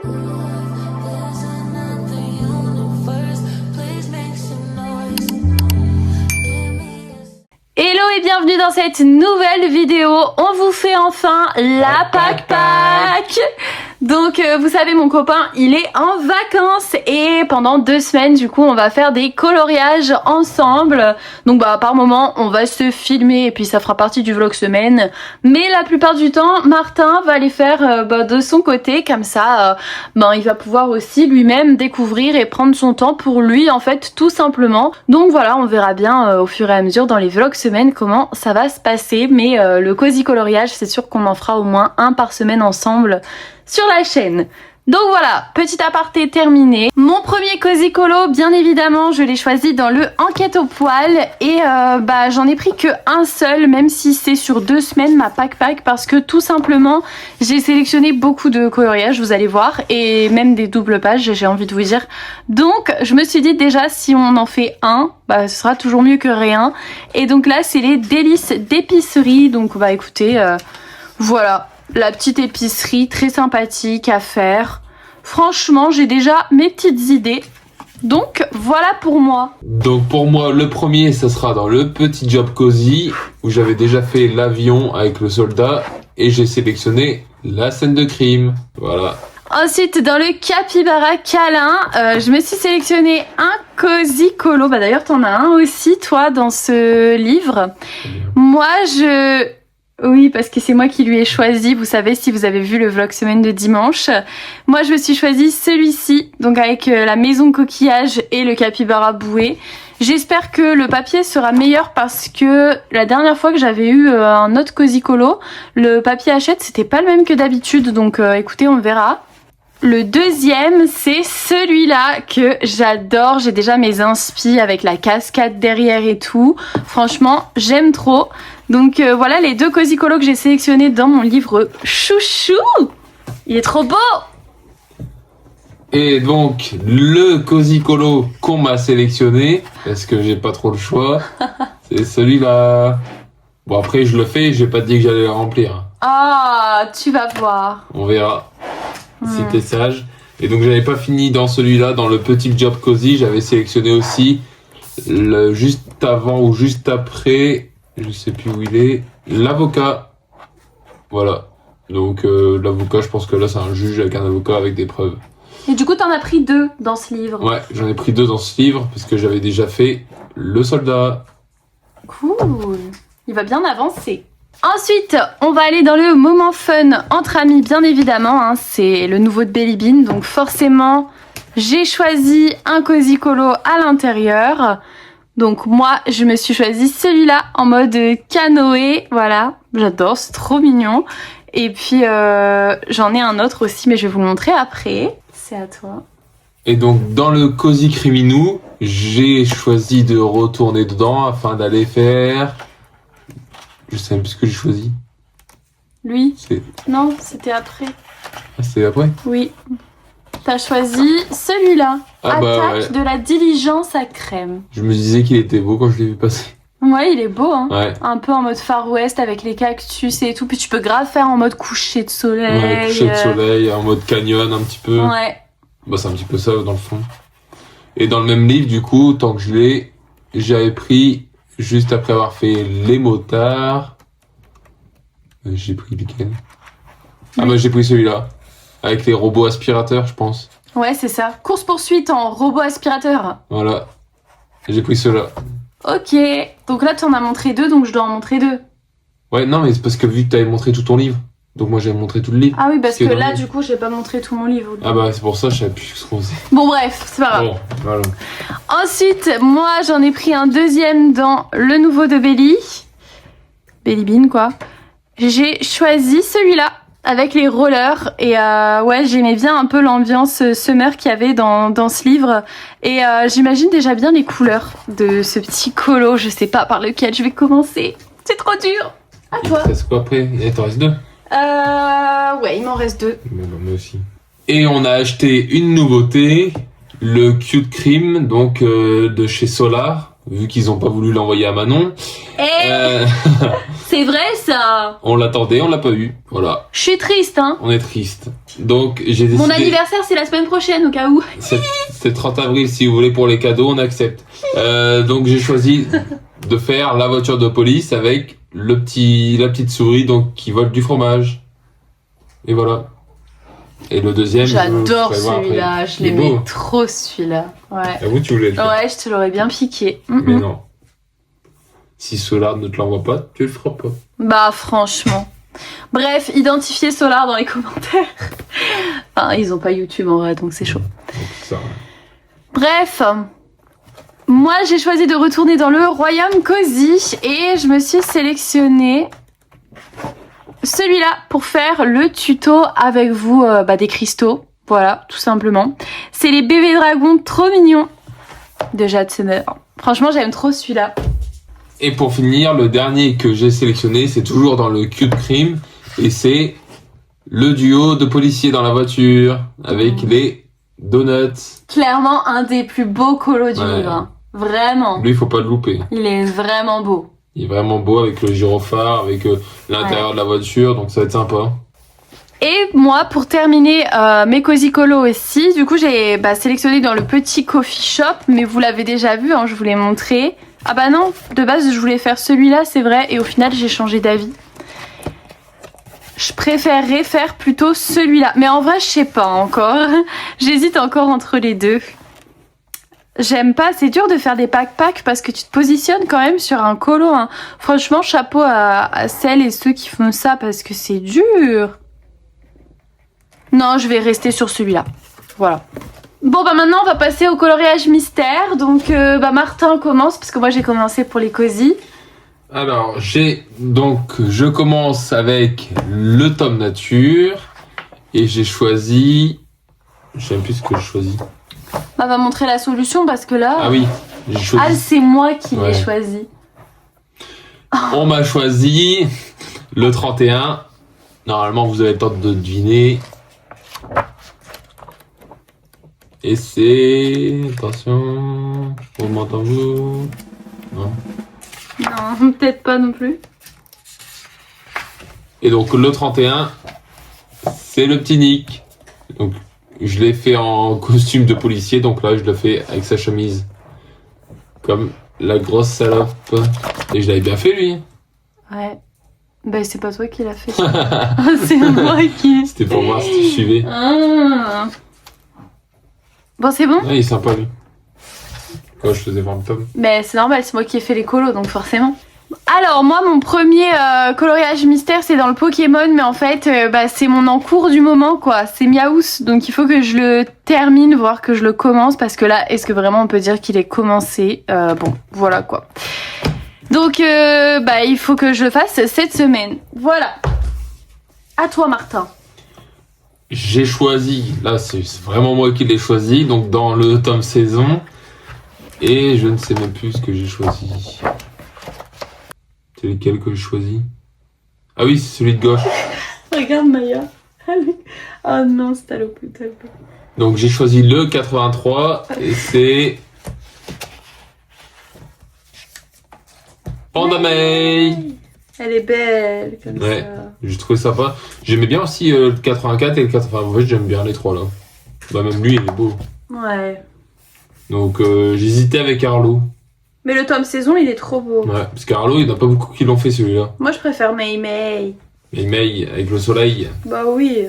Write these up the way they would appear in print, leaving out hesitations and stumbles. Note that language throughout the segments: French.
Hello et bienvenue dans cette nouvelle vidéo. On vous fait enfin la pack. Donc vous savez, mon copain il est en vacances et pendant 2 semaines du coup on va faire des coloriages ensemble. Donc par moment on va se filmer et puis ça fera partie du vlog semaine. Mais la plupart du temps Martin va les faire de son côté, comme ça il va pouvoir aussi lui-même découvrir et prendre son temps pour lui en fait, tout simplement. Donc voilà, on verra bien au fur et à mesure dans les vlogs semaines comment ça va se passer. Mais le cosy coloriage, c'est sûr qu'on en fera au moins un par semaine ensemble sur la chaîne. Donc voilà, petit aparté terminé. Mon premier cosy colo, bien évidemment, je l'ai choisi dans le Enquête au poil. Et j'en ai pris que un seul, même si c'est sur 2 semaines ma pack, parce que tout simplement, j'ai sélectionné beaucoup de coloriages, vous allez voir, et même des doubles pages, j'ai envie de vous dire. Donc je me suis dit déjà, si on en fait un, ce sera toujours mieux que rien. Et donc là, c'est les délices d'épicerie. Donc écoutez, voilà. La petite épicerie très sympathique à faire. Franchement, j'ai déjà mes petites idées. Donc voilà pour moi. Donc pour moi, le premier, ça sera dans le petit job cosy où j'avais déjà fait l'avion avec le soldat et j'ai sélectionné la scène de crime. Voilà. Ensuite, dans le capybara câlin, je me suis sélectionné un cosy colo. D'ailleurs, t'en as un aussi, toi, dans ce livre. Moi, Oui, parce que c'est moi qui lui ai choisi, vous savez, si vous avez vu le vlog semaine de dimanche. Moi, je me suis choisi celui-ci, donc avec la maison coquillage et le capybara bouée. J'espère que le papier sera meilleur parce que la dernière fois que j'avais eu un autre cosy colo, le papier hachette, c'était pas le même que d'habitude, donc écoutez, on verra. Le deuxième, c'est celui-là que j'adore. J'ai déjà mes inspi avec la cascade derrière et tout. Franchement, j'aime trop. Donc voilà les 2 cosy colos que j'ai sélectionnés dans mon livre chouchou. Il est trop beau. Et donc, le cosy colo qu'on m'a sélectionné, parce que j'ai pas trop le choix, c'est celui-là. Bon, après, je le fais, j'ai pas dit que j'allais le remplir. Ah, tu vas voir. On verra. Si t'es sage. Et donc j'avais pas fini dans celui-là, dans le petit job cosy, j'avais sélectionné aussi juste avant ou juste après, je sais plus où il est, l'avocat. Voilà. Donc l'avocat, je pense que là c'est un juge avec un avocat avec des preuves. Et du coup t'en as pris 2 dans ce livre. Ouais, j'en ai pris 2 dans ce livre parce que j'avais déjà fait le soldat. Cool. Il va bien avancer. Ensuite, on va aller dans le moment fun entre amis, bien évidemment. C'est le nouveau de Belly Bean, donc forcément, j'ai choisi un cosy colo à l'intérieur. Donc moi, je me suis choisi celui-là en mode canoë. Voilà, j'adore, c'est trop mignon. Et puis, j'en ai un autre aussi, mais je vais vous le montrer après. C'est à toi. Et donc, dans le cosy criminou, j'ai choisi de retourner dedans afin d'aller faire... Je sais même plus ce que j'ai choisi. Lui? Non, c'était après. Ah, c'était après? Oui. T'as choisi celui-là. Attaque ouais. de la diligence à crème. Je me disais qu'il était beau quand je l'ai vu passer. Ouais, il est beau, hein. Ouais. Un peu en mode Far West avec les cactus et tout. Puis tu peux grave faire en mode coucher de soleil. Ouais, coucher de soleil, en mode canyon un petit peu. Ouais. C'est un petit peu ça dans le fond. Et dans le même livre, du coup, tant que je l'ai, j'avais pris... Juste après avoir fait les motards, j'ai pris lequel? J'ai pris celui-là, avec les robots aspirateurs, je pense. Ouais, c'est ça. Course-poursuite en robot aspirateur. Voilà, j'ai pris ceux-là. Ok, donc là tu en as montré 2, donc je dois en montrer 2. Ouais, non, mais c'est parce que vu que t'avais montré tout ton livre, donc moi j'avais montré tout le livre. Ah oui, parce que là du coup j'ai pas montré tout mon livre. C'est pour ça, je savais plus ce qu'on faisait. Bon bref, c'est pas grave. Bon, voilà. Ensuite, moi j'en ai pris un deuxième dans le nouveau de Belly Bean quoi. J'ai choisi celui-là avec les rollers et ouais, j'aimais bien un peu l'ambiance summer qu'il y avait dans ce livre et j'imagine déjà bien les couleurs de ce petit colo. Je sais pas par lequel je vais commencer, c'est trop dur. À toi. Il reste quoi après? Il t'en reste 2? Ouais, il m'en reste 2. Moi aussi. Et on a acheté une nouveauté, le Cute Cream, donc de chez Solar, vu qu'ils ont pas voulu l'envoyer à Manon. C'est vrai ça. On l'attendait, on l'a pas eu. Voilà, Je suis triste, hein. on est triste. Donc j'ai décidé... Mon anniversaire, c'est la semaine prochaine, au cas où. C'est 30 avril, si vous voulez, pour les cadeaux, on accepte. Donc j'ai choisi de faire la voiture de police avec la petite souris donc qui vole du fromage. Et voilà. Et le deuxième, J'adore je ferai voir celui-là, après. je Il est l'aimais beau. trop celui-là. Ouais. Ah vous, tu voulais le faire. Ouais, je te l'aurais bien piqué. Mais non. Si Solar ne te l'envoie pas, tu le feras pas. Bah franchement. Bref, identifiez Solar dans les commentaires. Enfin, ils ont pas YouTube en vrai, donc c'est chaud. Donc, ça, ouais. Bref, moi j'ai choisi de retourner dans le royaume Cozy et je me suis sélectionné celui-là pour faire le tuto avec vous des cristaux. Voilà, tout simplement. C'est les bébés dragons trop mignons de Jade Summer. Franchement, j'aime trop celui-là. Et pour finir, le dernier que j'ai sélectionné, c'est toujours dans le Cute Cream. Et c'est le duo de policiers dans la voiture avec les donuts. Clairement un des plus beaux colos du Ouais. livre. Hein. Vraiment. Lui, il faut pas le louper. Il est vraiment beau. Il est vraiment beau avec le gyrophare, avec l'intérieur de la voiture, donc ça va être sympa. Et moi, pour terminer mes Cozy Colos aussi, du coup j'ai sélectionné dans le petit coffee shop, mais vous l'avez déjà vu, hein, je vous l'ai montré. Ah bah non, de base je voulais faire celui-là, c'est vrai, et au final j'ai changé d'avis. Je préférerais faire plutôt celui-là, mais en vrai je sais pas encore. J'hésite encore entre les deux. J'aime pas, c'est dur de faire des pack-pack parce que tu te positionnes quand même sur un colo. Hein. Franchement, chapeau à celles et ceux qui font ça parce que c'est dur. Non, je vais rester sur celui-là. Voilà. Bon, bah maintenant, on va passer au coloriage mystère. Donc, Martin commence parce que moi, j'ai commencé pour les Cozy. Alors, je commence avec le tome nature et j'ai choisi... Je sais même plus ce que je choisis. On va montrer la solution parce que là... Ah oui, j'ai choisi... Ah, c'est moi qui Ouais. l'ai choisi. On m'a choisi le 31. Normalement, vous avez le temps de deviner. Et c'est... Attention... On m'entend vous... Non. Non, peut-être pas non plus. Et donc, le 31, c'est le petit Nick. Donc, je l'ai fait en costume de policier. Donc là, je le fais avec sa chemise. Comme la grosse salope. Et je l'avais bien fait, lui. Ouais. Bah, c'est pas toi qui l'as fait. C'est moi qui... C'était pour voir si tu suivais. Ah. Bon, c'est bon? Ouais, il est sympa, lui. Quand je faisais voir le tome. Mais c'est normal, c'est moi qui ai fait les colos, donc forcément. Alors, moi, mon premier coloriage mystère, c'est dans le Pokémon, mais en fait, c'est mon en cours du moment, quoi. C'est Miaous, donc il faut que je le termine, voire que je le commence, parce que là, est-ce que vraiment on peut dire qu'il est commencé? Bon, voilà, quoi. Donc, il faut que je le fasse cette semaine. Voilà. À toi, Martin. J'ai choisi, là c'est vraiment moi qui l'ai choisi, donc dans le tome saison. Et je ne sais même plus ce que j'ai choisi. C'est lequel que j'ai choisi? Ah oui, c'est celui de gauche. Regarde, Maya. Allez. Oh non, c'est talopé. Donc j'ai choisi le 83 et c'est... Panda May. Elle est belle, comme Ouais. ça. J'ai trouvé sympa. J'aimais bien aussi le 84 et le 80. En fait, j'aime bien les trois là. Bah même lui, il est beau. Ouais. Donc j'hésitais avec Arlo. Mais le tome saison, il est trop beau. Ouais, parce qu'Arlo, il n'y en a pas beaucoup qui l'ont fait celui-là. Moi, je préfère Mei Mei. Et May, avec le soleil, Bah oui.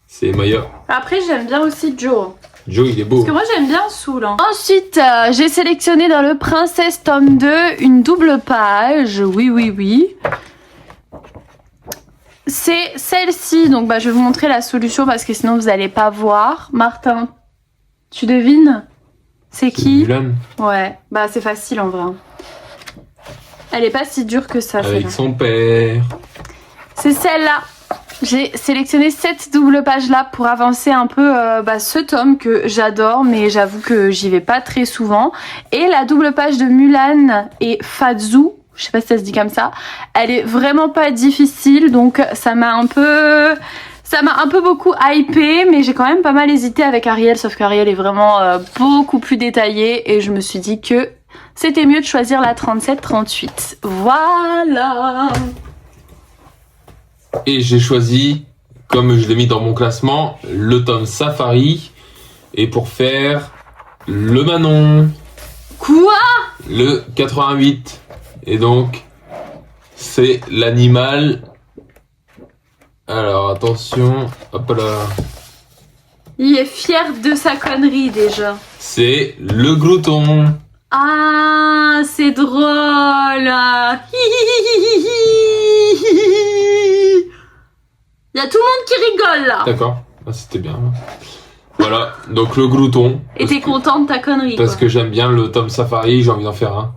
c'est Maya. Après, j'aime bien aussi Joe. Joe, il est beau. Parce que moi, j'aime bien Soul. Hein. Ensuite, j'ai sélectionné dans le Princesse tome 2 une double page. Oui. C'est celle-ci. Donc, je vais vous montrer la solution parce que sinon, vous n'allez pas voir. Martin, tu devines? C'est qui? Mulan, Ouais, c'est facile en vrai. Elle est pas si dure que ça, avec celle-là. son père. C'est celle-là. J'ai sélectionné cette double page-là pour avancer un peu ce tome que j'adore, mais j'avoue que j'y vais pas très souvent. Et la double page de Mulan et Fazou, je sais pas si ça se dit comme ça, elle est vraiment pas difficile, donc ça m'a un peu beaucoup hypé, mais j'ai quand même pas mal hésité avec Ariel, sauf qu'Ariel est vraiment beaucoup plus détaillée et je me suis dit que c'était mieux de choisir la 37-38. Voilà. Et j'ai choisi, comme je l'ai mis dans mon classement, le tome Safari. Et pour faire le Manon, Quoi? le 88. Et donc, c'est l'animal. Alors, attention. Hop là. Il est fier de sa connerie déjà. C'est le glouton. Ah, c'est drôle. Il y a tout le monde qui rigole là. D'accord. Ah, c'était bien. Voilà, donc le glouton. Et t'es content de ta connerie. Parce quoi. que j'aime bien le tome Safari, j'ai envie d'en faire un.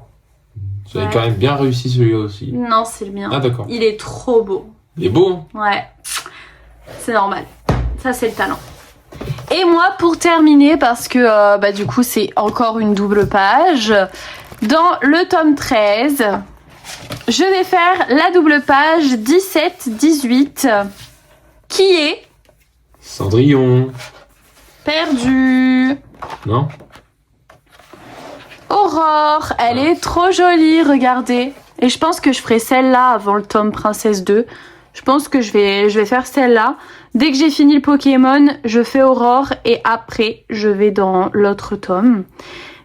J'avais Ouais. quand même bien réussi celui-là aussi. Non, c'est le mien. Ah d'accord. Il est trop beau. Il est beau. Ouais. C'est normal. Ça, c'est le talent. Et moi, pour terminer, parce que du coup, c'est encore une double page, dans le tome 13, je vais faire la double page 17-18, qui est Cendrillon. perdue. Non? Aurore, elle est trop jolie, regardez. Et je pense que je ferai celle-là avant le tome Princesse 2. Je pense que je vais faire celle-là. Dès que j'ai fini le Pokémon, je fais Aurore et après, je vais dans l'autre tome.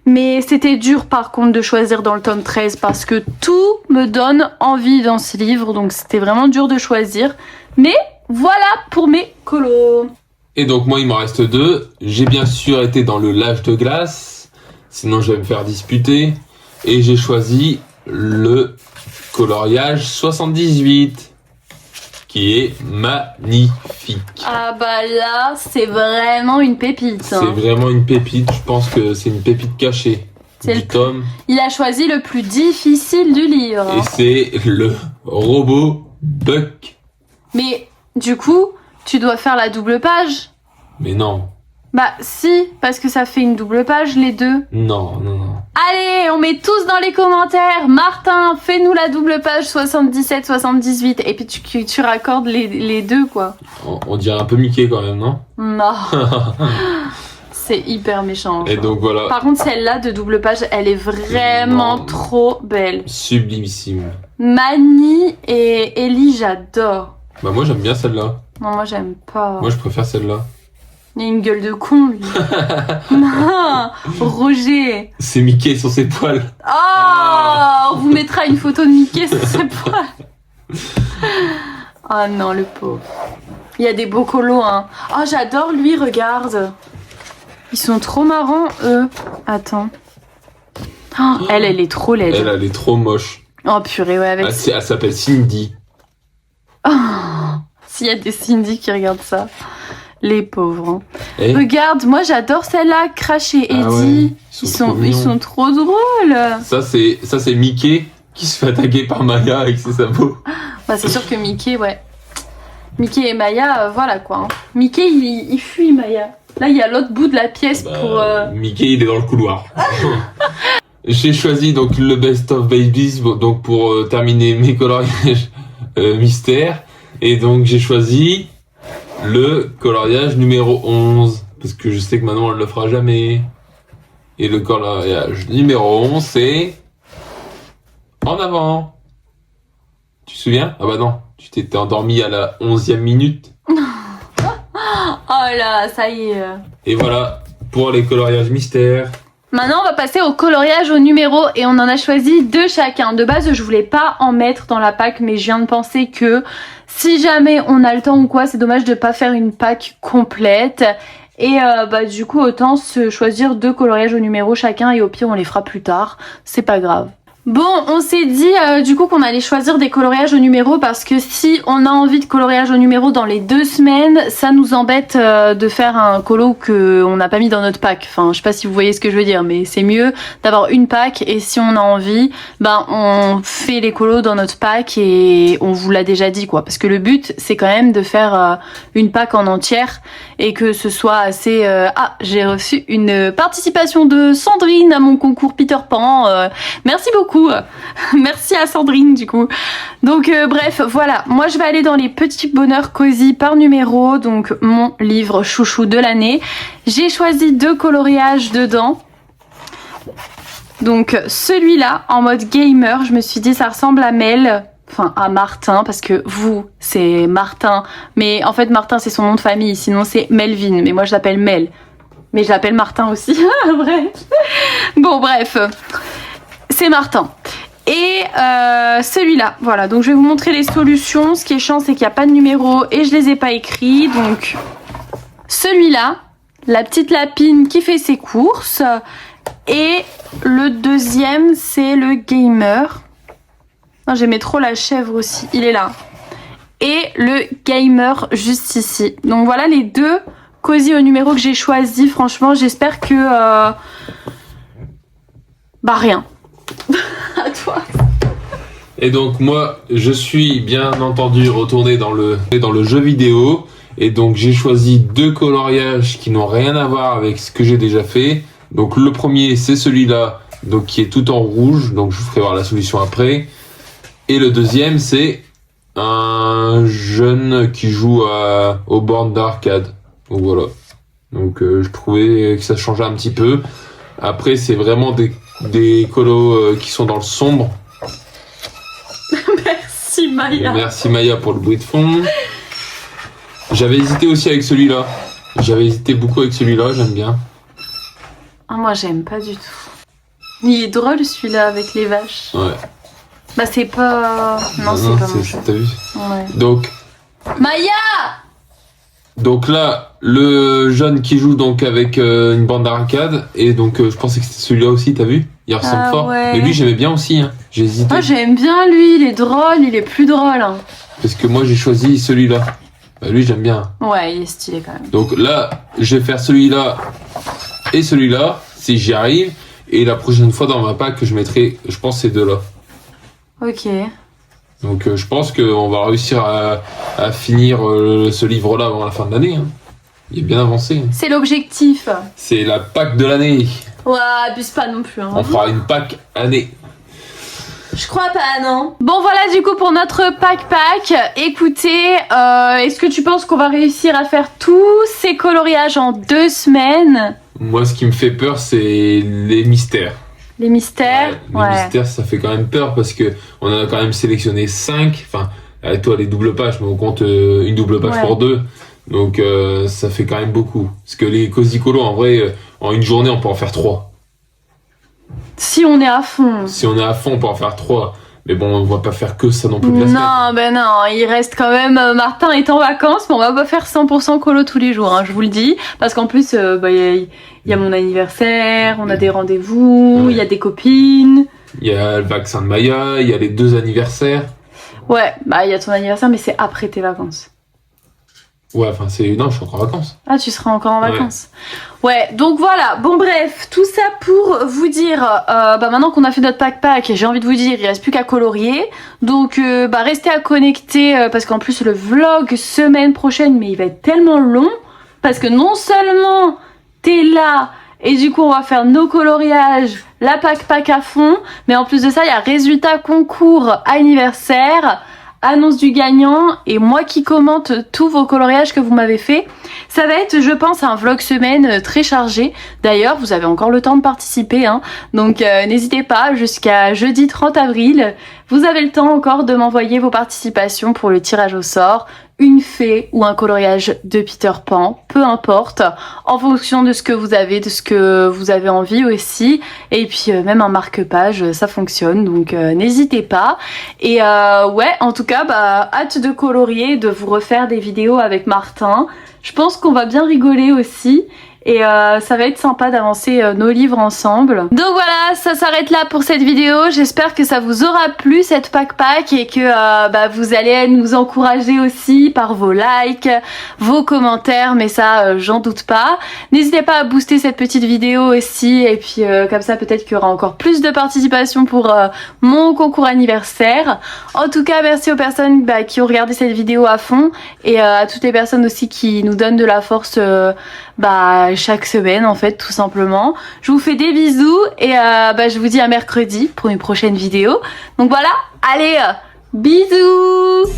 Mais c'était dur par contre de choisir dans le tome 13 parce que tout me donne envie dans ce livre. Donc c'était vraiment dur de choisir. Mais voilà pour mes colos. Et donc moi il m'en reste 2. J'ai bien sûr été dans le L'âge de glace. Sinon je vais me faire disputer. Et j'ai choisi le coloriage 78. Qui est magnifique. Ah bah là, c'est vraiment une pépite. C'est Hein. vraiment une pépite. Je pense que c'est une pépite cachée C'est du le- tome. Il a choisi le plus difficile du livre. Et c'est le robot Buck. Mais du coup, tu dois faire la double page. Mais non. Bah si, parce que ça fait une double page les deux. Non, non, non. Allez, on met tous dans les commentaires. Martin, fais-nous la double page 77-78. Et puis tu raccordes les deux, quoi. On dirait un peu Mickey quand même, non? Non. C'est hyper méchant. Et genre. donc voilà. Par contre, celle-là de double page, elle est vraiment Non. trop belle. Sublimissime. Mani et Ellie, j'adore. Bah moi j'aime bien celle-là. Non, moi j'aime pas. Moi je préfère celle-là. Il a une gueule de con, lui. Non, Roger. C'est Mickey sur ses poils. Oh, on vous mettra une photo de Mickey sur ses poils. Oh non, le pauvre. Il y a des beaux colos, hein. Oh, j'adore lui, regarde. Ils sont trop marrants, eux. Attends. Oh, elle est trop laide. Elle est trop moche. Oh purée, ouais, avec... Elle s'appelle Cindy. S'il y a des Cindy qui regardent ça. Les pauvres. Hein. Eh, Regarde, moi j'adore celle-là, Crash et Ah ouais, Eddie. ils sont trop Ils mignons. sont trop drôles. ça c'est Mickey qui se fait attaquer par Maya avec ses sabots. Bah, c'est sûr que Mickey, ouais. Mickey et Maya, voilà quoi. Hein. Mickey, il fuit Maya. Là, il y a l'autre bout de la pièce Bah, pour... Mickey il est dans le couloir. J'ai choisi donc le Best of Babies donc pour terminer mes coloriages mystères. Et donc j'ai choisi le coloriage numéro 11. Parce que je sais que maintenant elle le fera jamais. Et le coloriage numéro 11 c'est... En avant. Tu te souviens? Ah bah non, tu t'étais endormi à la 11e minute. Oh là, ça y est. Et voilà, pour les coloriages mystères. Maintenant, on va passer au coloriage au numéro et on en a choisi 2 chacun. De base, je voulais pas en mettre dans la pack, mais je viens de penser que si jamais on a le temps ou quoi, c'est dommage de pas faire une pack complète. Et du coup, autant se choisir 2 coloriages au numéro chacun et au pire, on les fera plus tard. C'est pas grave. Bon, on s'est dit du coup qu'on allait choisir des coloriages au numéro parce que si on a envie de coloriage au numéro dans les 2 semaines, ça nous embête de faire un colo que on n'a pas mis dans notre pack. Enfin, je sais pas si vous voyez ce que je veux dire, mais c'est mieux d'avoir une pack et si on a envie, on fait les colos dans notre pack et on vous l'a déjà dit quoi. Parce que le but, c'est quand même de faire une pack en entière et que ce soit assez... j'ai reçu une participation de Sandrine à mon concours Peter Pan. Merci beaucoup. Merci à Sandrine du coup. Donc bref, voilà. Moi je vais aller dans les petits bonheurs cosy par numéro. Donc mon livre chouchou de l'année. J'ai choisi 2 coloriages dedans. Donc celui-là en mode gamer, je me suis dit ça ressemble à Mel, enfin à Martin, parce que vous c'est Martin, mais en fait Martin c'est son nom de famille, sinon c'est Melvin, mais moi je l'appelle Mel, mais je l'appelle Martin aussi. Bref. Bon bref, c'est Martin. Et celui-là, voilà, donc je vais vous montrer les solutions. Ce qui est chiant c'est qu'il n'y a pas de numéro et je les ai pas écrits. Donc celui-là, la petite lapine qui fait ses courses. Et le deuxième, c'est le gamer. Non, j'aimais trop la chèvre aussi, il est là. Et le gamer juste ici. Donc voilà les deux cosy au numéro que j'ai choisi. Franchement, j'espère que... Bah rien. À toi. Et donc moi, je suis bien entendu retourné dans le jeu vidéo. Et donc j'ai choisi deux coloriages qui n'ont rien à voir avec ce que j'ai déjà fait. Donc le premier c'est celui-là, donc qui est tout en rouge, donc je vous ferai voir la solution après. Et le deuxième c'est un jeune qui joue aux bornes d'arcade. Donc voilà. Donc je trouvais que ça changeait un petit peu. Après c'est vraiment des colos qui sont dans le sombre. Merci Maya. Merci Maya pour le bruit de fond. J'avais hésité aussi avec celui-là. J'avais hésité beaucoup avec celui-là, j'aime bien. Ah, moi j'aime pas du tout. Il est drôle celui-là avec les vaches. Ouais. Bah c'est pas... Non, c'est pas mon jeu. T'as vu? Ouais. Donc... Maya! Donc là, le jeune qui joue donc avec une bande d'arcade. Et donc je pensais que c'était celui-là aussi, t'as vu? Il ressemble fort. Ouais. Mais lui j'aimais bien aussi, hein. J'ai hésité. Moi j'aime bien lui, il est drôle, il est plus drôle. Hein. Parce que moi j'ai choisi celui-là. Bah lui j'aime bien. Ouais, il est stylé quand même. Donc là, je vais faire celui-là et celui-là, si j'y arrive. Et la prochaine fois dans ma pack, je mettrai, je pense, ces deux-là. Ok. Donc je pense qu'on va réussir à finir ce livre-là avant la fin de l'année. Hein. Il est bien avancé. C'est l'objectif. C'est la pack de l'année. Ouais, abuse pas non plus. Hein. On fera une pack année. Je crois pas, non. Bon, voilà du coup pour notre pack. Écoutez, est-ce que tu penses qu'on va réussir à faire tous ces coloriages en 2 semaines? Moi, ce qui me fait peur, c'est les mystères. Les mystères? Les mystères, ça fait quand même peur parce que on en a quand même sélectionné 5. Enfin, avec toi, les doubles pages, mais on compte une double page pour 2. Donc, ça fait quand même beaucoup. Parce que les cozy colos, en vrai, en une journée, on peut en faire 3. Si on est à fond. Si on est à fond, on peut en faire 3. Mais bon, on va pas faire que ça non plus de la semaine. Non, ben non, il reste quand même... Martin est en vacances, mais on va pas faire 100% colo tous les jours, hein, je vous le dis. Parce qu'en plus, il y a mon anniversaire, on a des rendez-vous, il y a des copines. Il y a le vaccin de Maya, il y a les 2 anniversaires. Ouais, bah il y a ton anniversaire, mais c'est après tes vacances. Ouais, enfin c'est... Non, je suis encore en vacances. Ah, tu seras encore en vacances. Ouais, donc voilà. Bon bref, tout ça pour vous dire, maintenant qu'on a fait notre pack, j'ai envie de vous dire, il reste plus qu'à colorier. Donc restez à connecter parce qu'en plus le vlog semaine prochaine, mais il va être tellement long. Parce que non seulement t'es là et du coup on va faire nos coloriages, la pack à fond, mais en plus de ça il y a résultats concours anniversaire, annonce du gagnant et moi qui commente tous vos coloriages que vous m'avez fait. Ça va être, je pense, un vlog semaine très chargé. D'ailleurs, vous avez encore le temps de participer, hein. Donc n'hésitez pas, jusqu'à jeudi 30 avril, vous avez le temps encore de m'envoyer vos participations pour le tirage au sort. Une fée ou un coloriage de Peter Pan, peu importe, en fonction de ce que vous avez envie aussi. Et puis même un marque-page, ça fonctionne, donc n'hésitez pas. Et ouais, en tout cas, hâte de colorier, de vous refaire des vidéos avec Martin. Je pense qu'on va bien rigoler aussi. Et ça va être sympa d'avancer nos livres ensemble. Donc voilà, ça s'arrête là pour cette vidéo. J'espère que ça vous aura plu cette pack et que vous allez nous encourager aussi par vos likes, vos commentaires, mais ça j'en doute pas. N'hésitez pas à booster cette petite vidéo aussi et puis comme ça peut-être qu'il y aura encore plus de participation pour mon concours anniversaire. En tout cas, merci aux personnes qui ont regardé cette vidéo à fond et à toutes les personnes aussi qui nous donnent de la force chaque semaine en fait, tout simplement. Je vous fais des bisous et je vous dis à mercredi pour une prochaine vidéo. Donc voilà, allez, bisous.